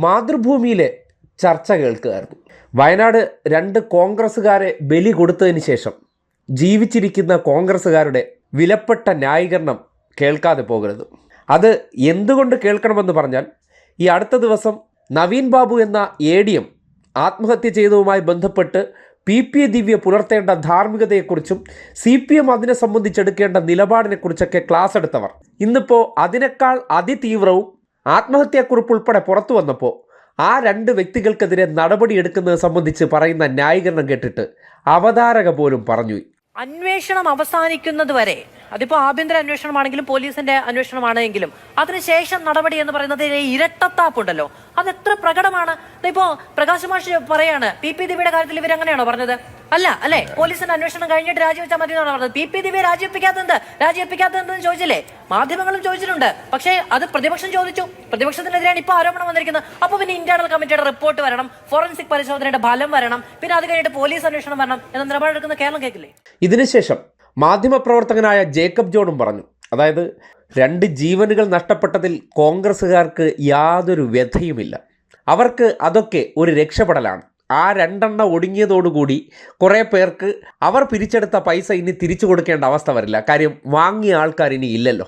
മാതൃഭൂമിയിലെ ചർച്ച കേൾക്കുകയായിരുന്നു. വയനാട് 2 കോൺഗ്രസ്സുകാരെ ബലി കൊടുത്തതിന് ശേഷം ജീവിച്ചിരിക്കുന്ന കോൺഗ്രസ്സുകാരുടെ വിലപ്പെട്ട ന്യായീകരണം കേൾക്കാതെ പോകരുത്. അത് എന്തുകൊണ്ട് കേൾക്കണമെന്ന് പറഞ്ഞാൽ, ഈ അടുത്ത ദിവസം നവീൻ ബാബു എന്ന ADM ആത്മഹത്യ ചെയ്തതുമായി ബന്ധപ്പെട്ട് PP ദിവ്യ പുലർത്തേണ്ട ധാർമ്മികതയെക്കുറിച്ചും CPM അതിനെ സംബന്ധിച്ചെടുക്കേണ്ട നിലപാടിനെക്കുറിച്ചൊക്കെ ക്ലാസ് എടുത്തവർ ഇന്നിപ്പോൾ അതിനേക്കാൾ അതിതീവ്രവും ആത്മഹത്യാക്കുറിപ്പ് ഉൾപ്പെടെ പുറത്തു വന്നപ്പോൾ ആ 2 വ്യക്തികൾക്കെതിരെ നടപടിയെടുക്കുന്നത് സംബന്ധിച്ച് പറയുന്ന ന്യായീകരണം കേട്ടിട്ട് അവതാരക പോലും പറഞ്ഞു. അന്വേഷണം അവസാനിക്കുന്നത് വരെ, അതിപ്പോൾ ആഭ്യന്തര അന്വേഷണമാണെങ്കിലും പോലീസിന്റെ അന്വേഷണമാണെങ്കിലും അതിനുശേഷം നടപടി എന്ന് പറയുന്നത് ഇരട്ടത്താപ്പുണ്ടല്ലോ, അത് എത്ര പ്രകടമാണ്. ഇപ്പോ പ്രകാശ് മാഷ് പറയാണ് PP ദിവ്യയുടെ കാര്യത്തിൽ ഇവരങ്ങനെയാണോ പറഞ്ഞത്? അല്ലേ, പോലീസിന്റെ അന്വേഷണം കഴിഞ്ഞിട്ട് രാജിവെച്ചാൽ മതി എന്നാണ് പറഞ്ഞത്. PP ദിവ്യ രാജിവെപ്പിക്കാത്തതെന്ന് ചോദിച്ചില്ലേ? മാധ്യമങ്ങളും ചോദിച്ചിട്ടുണ്ട്. പക്ഷേ അത് പ്രതിപക്ഷം ചോദിച്ചു. പ്രതിപക്ഷത്തിനെതിരെയാണ് ഇപ്പോൾ ആരോപണം വന്നിരിക്കുന്നത്. അപ്പൊ പിന്നെ ഇന്റേണൽ കമ്മിറ്റിയുടെ റിപ്പോർട്ട് വരണം, ഫോറൻസിക് പരിശോധനയുടെ ഫലം വരണം, പിന്നെ അത് കഴിഞ്ഞിട്ട് പോലീസ് അന്വേഷണം വരണം എന്ന നിലപാടെടുക്കുന്ന കേരളം കേൾക്കില്ലേ? ഇതിനുശേഷം മാധ്യമപ്രവർത്തകനായ ജേക്കബ് ജോണും പറഞ്ഞു, അതായത് 2 ജീവനുകൾ നഷ്ടപ്പെട്ടതിൽ കോൺഗ്രസ്സുകാർക്ക് യാതൊരു വ്യഥയുമില്ല. അവർക്ക് അതൊക്കെ ഒരു രക്ഷപ്പെടലാണ്. ആ 2 ഒടുങ്ങിയതോടുകൂടി കുറേ പേർക്ക് അവർ പിരിച്ചെടുത്ത പൈസ ഇനി തിരിച്ചു കൊടുക്കേണ്ട അവസ്ഥ വരില്ല. കാര്യം വാങ്ങിയ ആൾക്കാർ ഇനി ഇല്ലല്ലോ.